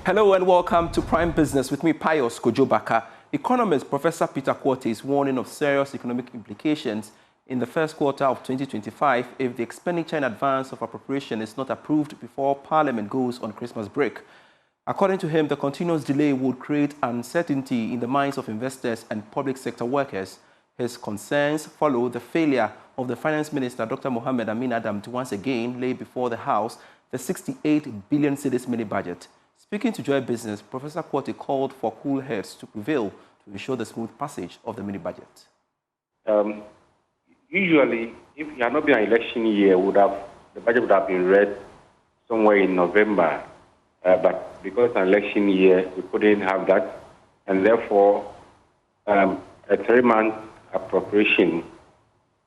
Hello and welcome to Prime Business with me, Pius Kojobaka. Economist Professor Peter Quartey is warning of serious economic implications in the first quarter of 2025 if the expenditure in advance of appropriation is not approved before Parliament goes on Christmas break. According to him, the continuous delay would create uncertainty in the minds of investors and public sector workers. His concerns follow the failure of the Finance Minister, Dr. Mohamed Amin Adam, to once again lay before the House the 68 billion cedis mini-budget. Speaking to Joy Business, Professor Quartey called for cool heads to prevail to ensure the smooth passage of the mini-budget. Usually, if it had not been an election year, the budget would have been read somewhere in November. But because it's an election year, we couldn't have that. And therefore, a 3-month appropriation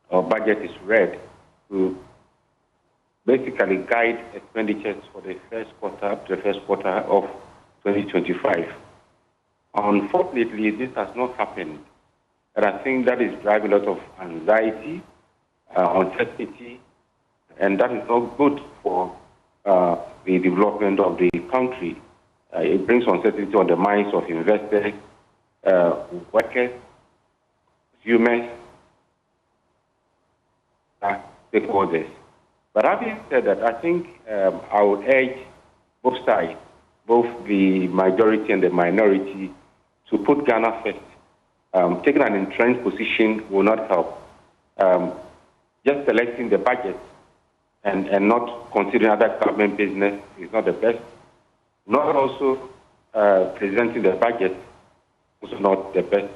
or budget is read to basically guide expenditures for the first quarter up to the first quarter of 2025. Unfortunately, this has not happened. And I think that is driving a lot of anxiety, uncertainty, and that is not good for the development of the country. It brings uncertainty on the minds of investors, workers, consumers, stakeholders. But having said that, I think I would urge both sides, both the majority and the minority, to put Ghana first. Taking an entrenched position will not help. Just selecting the budget and not considering other government business is not the best. Not also presenting the budget is not the best,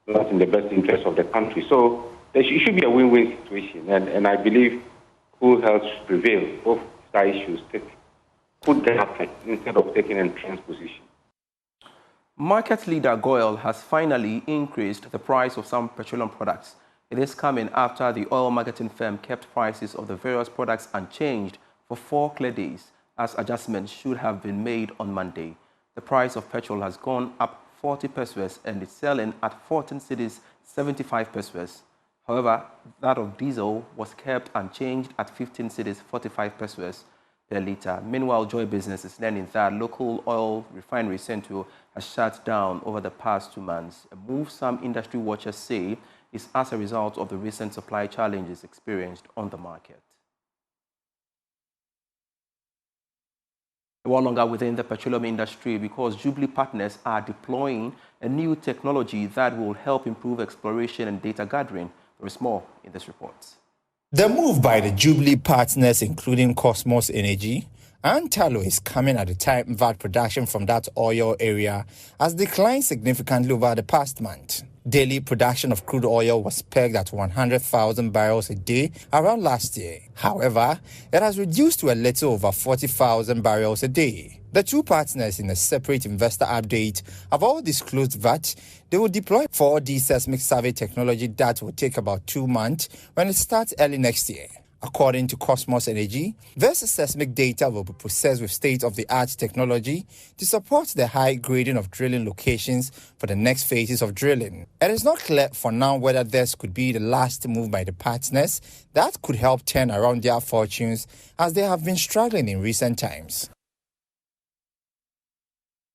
not in the best interest of the country. So it should be a win-win situation, and I believe cool heads should prevail. Both sides should put their effort instead of taking an entrenched position. Market leader GOIL has finally increased the price of some petroleum products. It is coming after the oil marketing firm kept prices of the various products unchanged for 4 clear days, as adjustments should have been made on Monday. The price of petrol has gone up 40 pesos and is selling at 14 cedis 75 pesos. However, that of diesel was kept unchanged at 15 cedis 45 pesos per litre. Meanwhile, Joy Business is learning that local oil refinery Centro has shut down over the past 2 months, a move some industry watchers say is as a result of the recent supply challenges experienced on the market. One longer within the petroleum industry, because Jubilee Partners are deploying a new technology that will help improve exploration and data gathering. There is more in this report. The move by the Jubilee Partners, including Cosmos Energy and Tallow, is coming at a time that production from that oil area has declined significantly over the past month. Daily production of crude oil was pegged at 100,000 barrels a day around last year. However, it has reduced to a little over 40,000 barrels a day. The two partners, in a separate investor update, have all disclosed that they will deploy 4D seismic survey technology that will take about 2 months when it starts early next year. According to Cosmos Energy, this seismic data will be processed with state-of-the-art technology to support the high grading of drilling locations for the next phases of drilling. It is not clear for now whether this could be the last move by the partners that could help turn around their fortunes, as they have been struggling in recent times.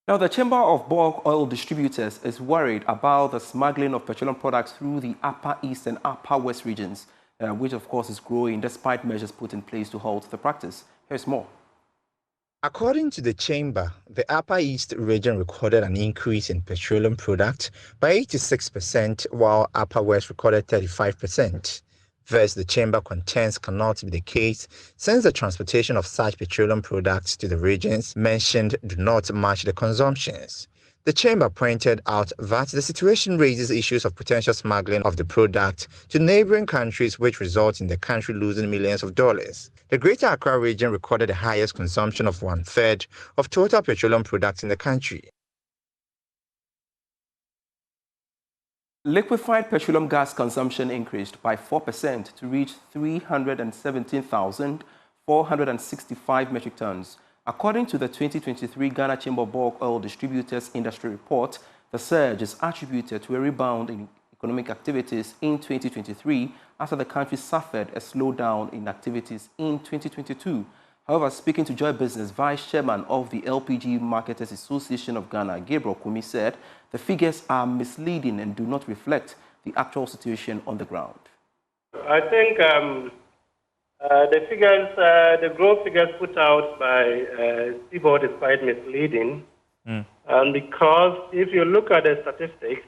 Now, the Chamber of Bulk Oil Distributors is worried about the smuggling of petroleum products through the Upper East and Upper West regions, which of course is growing despite measures put in place to halt the practice. Here's more. According to the Chamber, the Upper East region recorded an increase in petroleum products by 86%, while Upper West recorded 35%. Thus, the Chamber contends cannot be the case, since the transportation of such petroleum products to the regions mentioned do not match the consumptions. The Chamber pointed out that the situation raises issues of potential smuggling of the product to neighboring countries, which results in the country losing millions of dollars. The Greater Accra region recorded the highest consumption of 1/3 of total petroleum products in the country. Liquefied petroleum gas consumption increased by 4% to reach 317,465 metric tons. According to the 2023 Ghana Chamber of Bulk Oil Distributors Industry Report, the surge is attributed to a rebound in economic activities in 2023 after the country suffered a slowdown in activities in 2022. However, speaking to Joy Business, Vice Chairman of the LPG Marketers Association of Ghana, Gabriel Kumi, said the figures are misleading and do not reflect the actual situation on the ground. I think the figures, the growth figures put out by Seaboard is quite misleading. Because if you look at the statistics,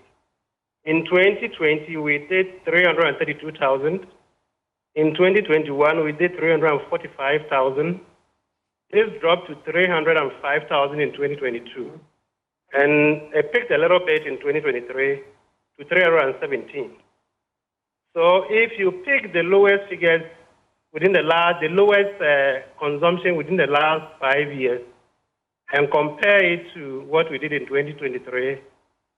in 2020 we did 332,000. In 2021 we did 345,000. This dropped to 305,000 in 2022, and it picked a little bit in 2023 to 317. So if you pick the lowest figures within the lowest consumption within the last 5 years and compare it to what we did in 2023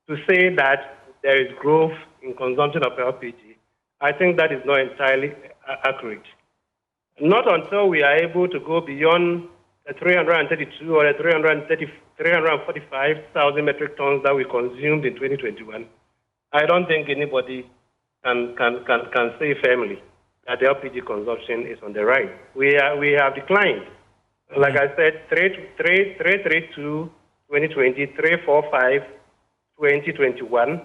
to say that there is growth in consumption of LPG, I think that is not entirely accurate. Not until we are able to go beyond the 332 or the 345,000 metric tons that we consumed in 2021, I don't think anybody can say firmly that the LPG consumption is on the rise. We have declined. Like I said, 332 2020, 345 2021,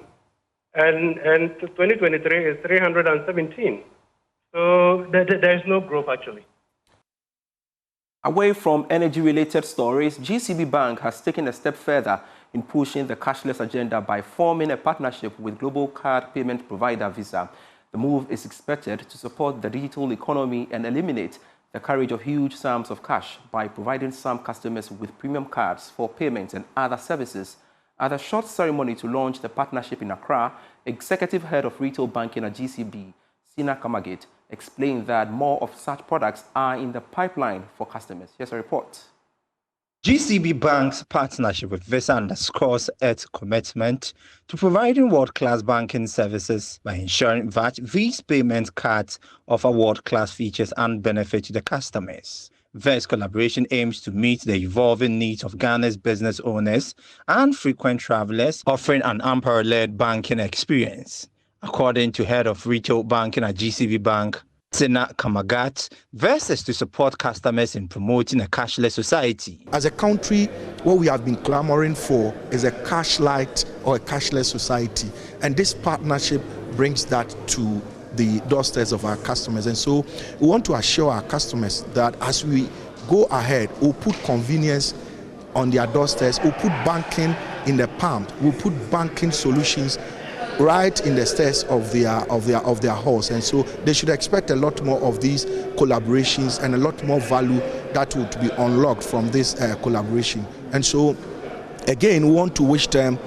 and 2023 is 317. So there is no growth actually. Away from energy-related stories, GCB Bank has taken a step further in pushing the cashless agenda by forming a partnership with global card payment provider Visa. The move is expected to support the digital economy and eliminate the carriage of huge sums of cash by providing some customers with premium cards for payments and other services. At a short ceremony to launch the partnership in Accra, Executive Head of Retail Banking at GCB, Sina Kamagate, explained that more of such products are in the pipeline for customers. Here's a report. GCB Bank's partnership with Visa underscores its commitment to providing world-class banking services by ensuring that these payment cards offer world-class features and benefit to the customers. This collaboration aims to meet the evolving needs of Ghana's business owners and frequent travelers, offering an unparalleled banking experience. According to Head of Retail Banking at GCB Bank, Sina Kamagat, this is to support customers in promoting a cashless society. As a country, what we have been clamoring for is a cash-light or a cashless society, and this partnership brings that to the doorsteps of our customers. And so we want to assure our customers that as we go ahead, we'll put convenience on their doorsteps, we'll put banking in the palm, we'll put banking solutions right in the stairs of their house. And so they should expect a lot more of these collaborations and a lot more value that would be unlocked from this collaboration. And so again, we want to wish them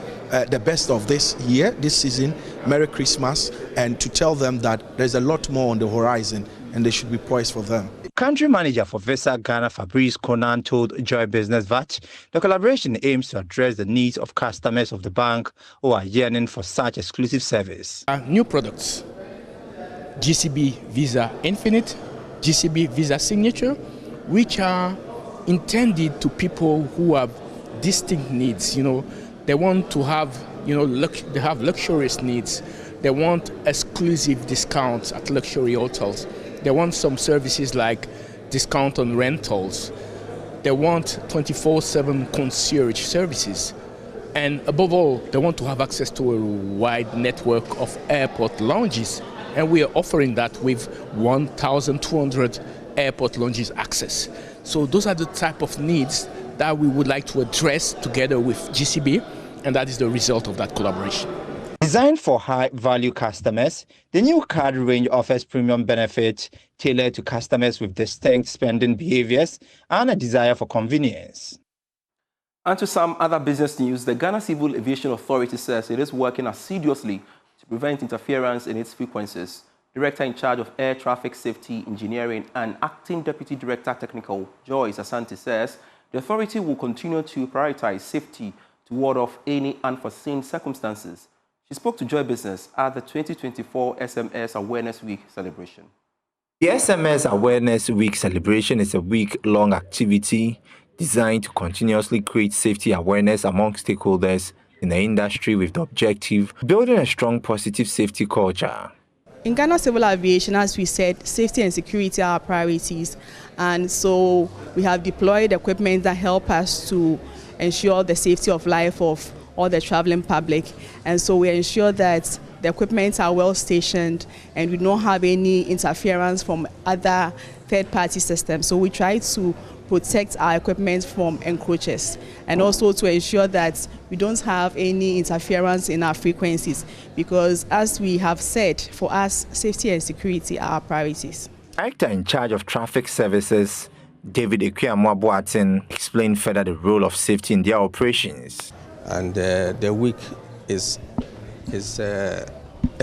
the best of this year, this season, Merry Christmas, and to tell them that there's a lot more on the horizon and they should be poised for them. Country manager for Visa Ghana, Fabrice Conan, told Joy Business that the collaboration aims to address the needs of customers of the bank who are yearning for such exclusive service. New products, GCB Visa Infinite, GCB Visa Signature, which are intended to people who have distinct needs. You know, they want to have, they have luxurious needs. They want exclusive discounts at luxury hotels. They want some services like discount on rentals. They want 24/7 concierge services. And above all, they want to have access to a wide network of airport lounges. And we are offering that with 1,200 airport lounges access. So those are the type of needs that we would like to address together with GCB, and that is the result of that collaboration. Designed for high-value customers, the new card range offers premium benefits tailored to customers with distinct spending behaviors and a desire for convenience. And to some other business news, the Ghana Civil Aviation Authority says it is working assiduously to prevent interference in its frequencies. Director in charge of Air Traffic Safety Engineering and Acting Deputy Director Technical, Joyce Asante, says the authority will continue to prioritize safety to ward off any unforeseen circumstances. She spoke to Joy Business at the 2024 SMS Awareness Week celebration. The SMS Awareness Week celebration is a week-long activity designed to continuously create safety awareness among stakeholders in the industry with the objective of building a strong positive safety culture. In Ghana Civil Aviation, as we said, safety and security are our priorities. And so we have deployed equipment that help us to ensure the safety of life of all the traveling public. And so we ensure that the equipment are well stationed and we don't have any interference from other third-party systems. So we try to protect our equipment from encroachers and also to ensure that we don't have any interference in our frequencies, because as we have said, for us, safety and security are our priorities. Director in charge of traffic services, David Ekwia-Mwabuatin, explained further the role of safety in their operations. And the week is a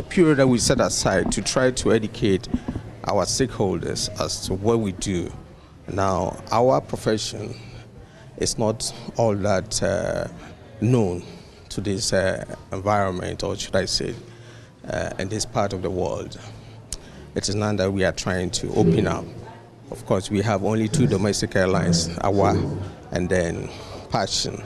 period that we set aside to try to educate our stakeholders as to what we do. Now, our profession is not all that known to this environment, or should I say, in this part of the world. It is now that we are trying to open up. Of course, we have only 2 domestic airlines, AWA and then Passion.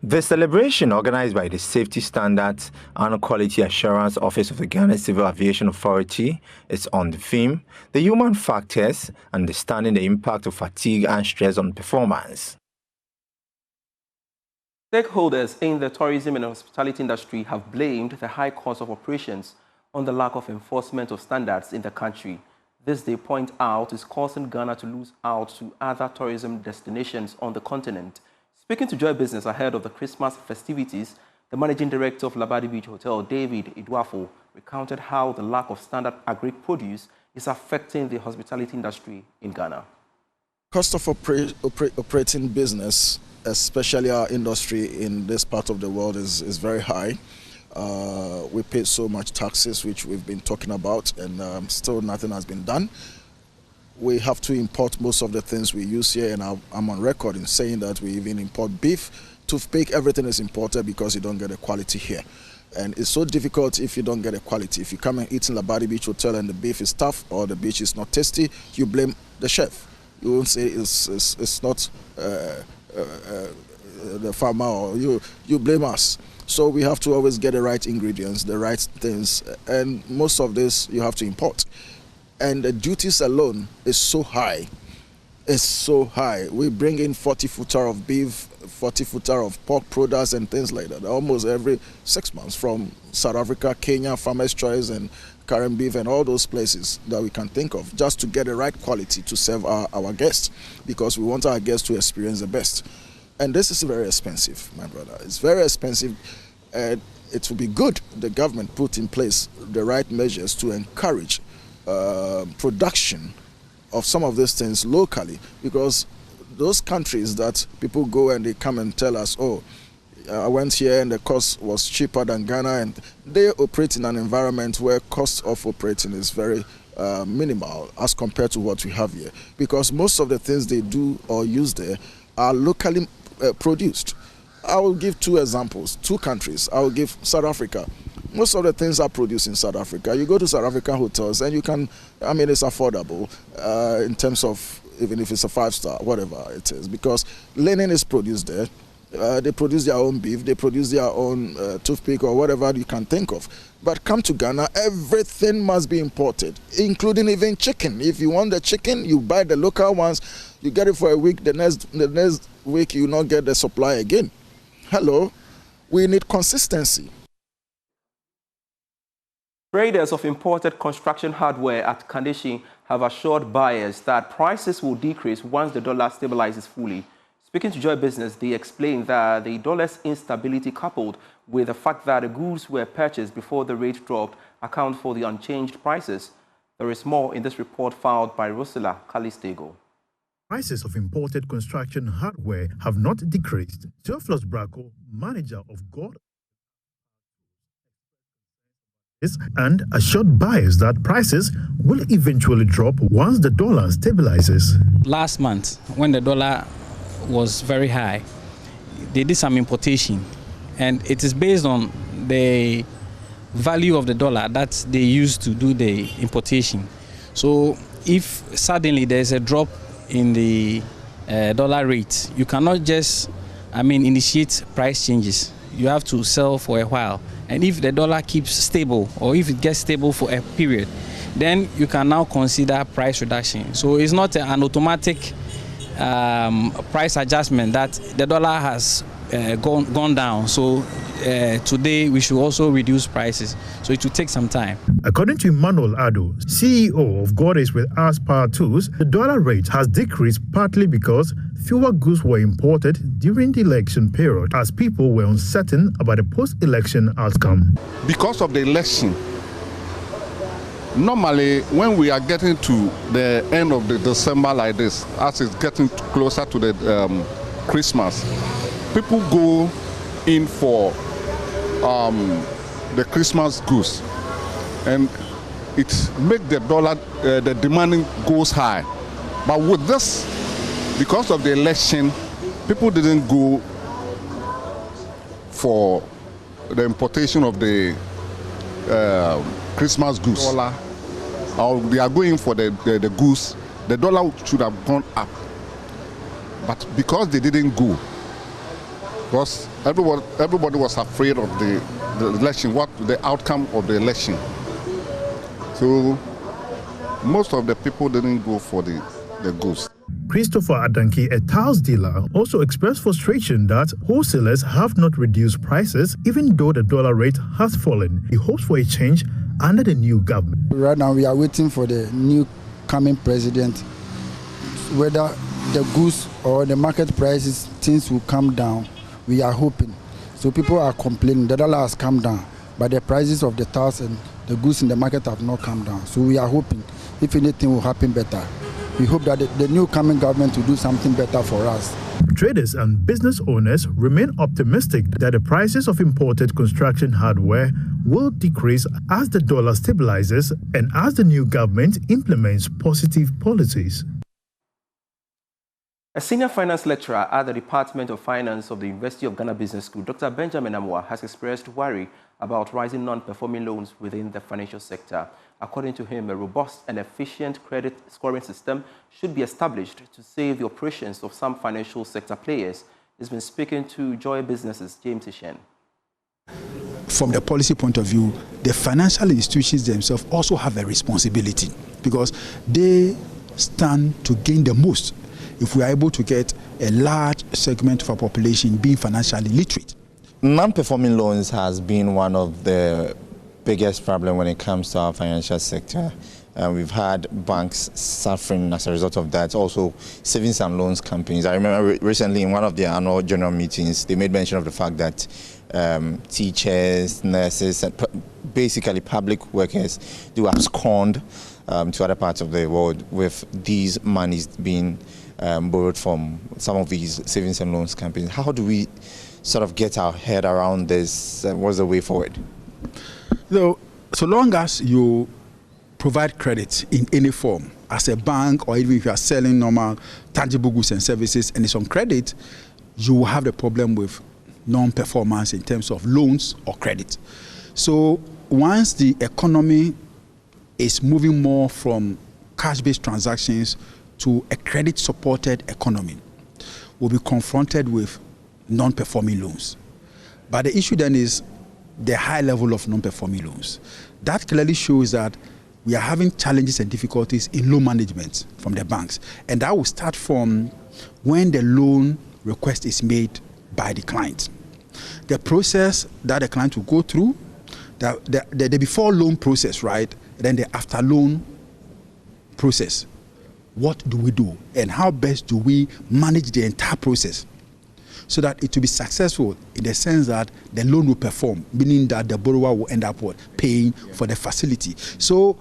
The celebration, organized by the Safety Standards and Quality Assurance Office of the Ghana Civil Aviation Authority, is on the theme, the human factors, understanding the impact of fatigue and stress on performance. Stakeholders in the tourism and hospitality industry have blamed the high cost of operations on the lack of enforcement of standards in the country. This, they point out, is causing Ghana to lose out to other tourism destinations on the continent. Speaking to Joy Business ahead of the Christmas festivities, the managing director of Labadi Beach Hotel, David Idwafo, recounted how the lack of standard agri produce is affecting the hospitality industry in Ghana. Cost of operating business, especially our industry in this part of the world, is very high. We pay so much taxes, which we've been talking about, and still nothing has been done. We have to import most of the things we use here, and I'm on record in saying that we even import beef, toothpick, everything is imported because you don't get a quality here. And it's so difficult if you don't get a quality. If you come and eat in Labadi Beach Hotel and the beef is tough or the beach is not tasty, you blame the chef. You won't say it's not the farmer, or you blame us. So we have to always get the right ingredients, the right things, and most of this you have to import. And the duties alone is so high. It's so high. We bring in 40-footer of beef, 40-footer of pork products and things like that almost every 6 months from South Africa, Kenya, Farmer's Choice and Karen Beef and all those places that we can think of, just to get the right quality to serve our guests, because we want our guests to experience the best. And this is very expensive, my brother. It's very expensive, and it would be good the government put in place the right measures to encourage production of some of these things locally, because those countries that people go and they come and tell us, oh, I went here and the cost was cheaper than Ghana, and they operate in an environment where cost of operating is very minimal as compared to what we have here, because most of the things they do or use there are locally produced. I will give 2 examples, 2 countries. I will give South Africa. Most of the things are produced in South Africa. You go to South African hotels and you can, I mean, it's affordable in terms of, even if it's a 5-star, whatever it is, because linen is produced there. They produce their own beef, they produce their own toothpick or whatever you can think of. But come to Ghana, everything must be imported, including even chicken. If you want the chicken, you buy the local ones, you get it for a week, the next week you not get the supply again. Hello, we need consistency. Traders of imported construction hardware at Kandishi have assured buyers that prices will decrease once the dollar stabilizes fully. Speaking to Joy Business, they explained that the dollar's instability, coupled with the fact that the goods were purchased before the rate dropped, account for the unchanged prices. There is more in this report filed by Rosela Calistego. Prices of imported construction hardware have not decreased. Theophilus Braco, manager of GOIL, and assured buyers that prices will eventually drop once the dollar stabilizes. Last month, when the dollar was very high, they did some importation, and it is based on the value of the dollar that they used to do the importation. So if suddenly there's a drop in the dollar rate, you cannot just initiate price changes. You have to sell for a while And if the dollar keeps stable, or if it gets stable for a period, then you can now consider price reduction. So it's not an automatic price adjustment that the dollar has gone down. So today we should also reduce prices. So it will take some time. According to Emmanuel Ado, CEO of Goddess with Us Power Tools, the dollar rate has decreased partly because fewer goods were imported during the election period as people were uncertain about the post-election outcome. Because of the election, normally when we are getting to the end of the December like this, as it's getting closer to the Christmas, people go in for the Christmas goods, and it makes the dollar, the demanding goes high. But with this, because of the election, people didn't go for the importation of the Christmas goods. Or they are going for the goods. The dollar should have gone up. But because they didn't go, because everybody was afraid of the election, what the outcome of the election. So most of the people didn't go for the goods. Christopher Adanki, a tiles dealer, also expressed frustration that wholesalers have not reduced prices even though the dollar rate has fallen. He hopes for a change under the new government. Right now we are waiting for the new coming president, whether the goods or the market prices, things will come down. We are hoping. So people are complaining the dollar has come down, but the prices of the tiles and the goods in the market have not come down. So we are hoping if anything will happen better. We hope that the new coming government will do something better for us. Traders and business owners remain optimistic that the prices of imported construction hardware will decrease as the dollar stabilizes and as the new government implements positive policies. A senior finance lecturer at the Department of Finance of the University of Ghana Business School, Dr. Benjamin Amwa, has expressed worry about rising non-performing loans within the financial sector. According to him, a robust and efficient credit scoring system should be established to save the operations of some financial sector players. He's been speaking to Joy Business's James Ishen. From the policy point of view, the financial institutions themselves also have a responsibility because they stand to gain the most if we are able to get a large segment of our population being financially literate. Non-performing loans has been one of the biggest problem when it comes to our financial sector. We've had banks suffering as a result of that, also savings and loans companies. I remember recently in one of their annual general meetings, they made mention of the fact that teachers, nurses, and basically public workers do abscond to other parts of the world with these monies being borrowed from some of these savings and loans companies. How do we sort of get our head around this? What's the way forward? So long as you provide credit in any form, as a bank or even if you are selling normal tangible goods and services and it's on credit, you will have the problem with non-performance in terms of loans or credit. So once the economy is moving more from cash-based transactions to a credit-supported economy, we'll be confronted with non-performing loans. But the issue then is the high level of non-performing loans. That clearly shows that we are having challenges and difficulties in loan management from the banks. And that will start from when the loan request is made by the client. The process that the client will go through, the before loan process, right? Then the after loan process. What do we do? And how best do we manage the entire process so that it will be successful in the sense that the loan will perform, meaning that the borrower will end up paying for the facility. So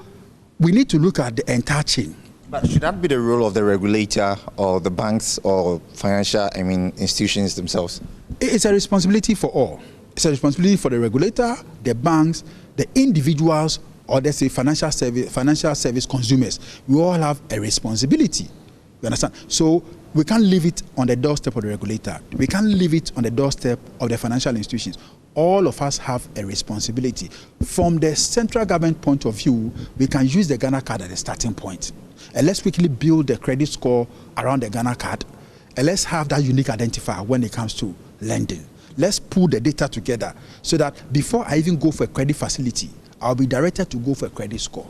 we need to look at the entire chain. But should that be the role of the regulator or the banks or financial, institutions themselves? It's a responsibility for all. It's a responsibility for the regulator, the banks, the individuals, or let's say financial service consumers. We all have a responsibility. You understand? So we can't leave it on the doorstep of the regulator. We can't leave it on the doorstep of the financial institutions. All of us have a responsibility. From the central government point of view, we can use the Ghana card as a starting point. And let's quickly build the credit score around the Ghana card. And let's have that unique identifier when it comes to lending. let's pull the data together so that before I even go for a credit facility, I'll be directed to go for a credit score.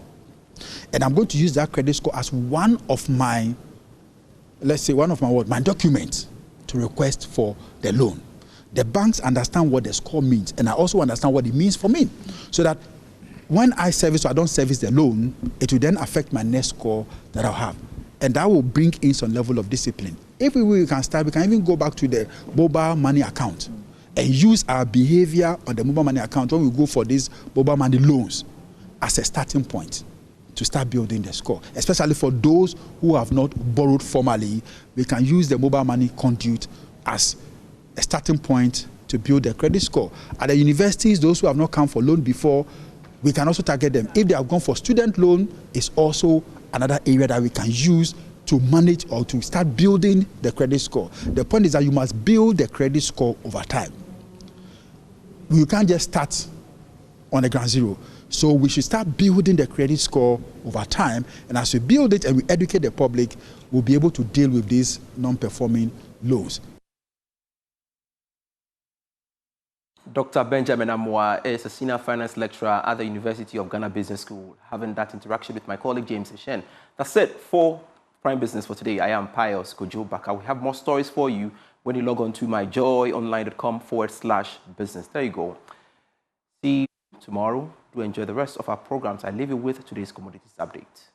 And I'm going to use that credit score as one of my, let's say, my documents to request for the loan. The banks understand what the score means, and I also understand what it means for me, so that when I service or I don't service the loan, it will then affect my net score that I'll have. And that will bring in some level of discipline. If we can start, we can even go back to the mobile money account and use our behavior on the mobile money account when we go for these mobile money loans as a starting point to start building the score. Especially for those who have not borrowed formally, we can use the mobile money conduit as a starting point to build their credit score. At the universities, those who have not come for loan before, we can also target them. If they have gone for student loan, it's also another area that we can use to manage or to start building the credit score. The point is that you must build the credit score over time. You can't just start on the ground zero. So we should start building the credit score over time. And as we build it and we educate the public, we'll be able to deal with these non-performing loans. Dr. Benjamin Amoa is a senior finance lecturer at the University of Ghana Business School, having that interaction with my colleague James Eshen. That's it for Prime Business for today. I am Pius Kojo Baka. We have more stories for you when you log on to myjoyonline.com/business. There you go. See you tomorrow. Do enjoy the rest of our programs. I leave you with today's commodities update.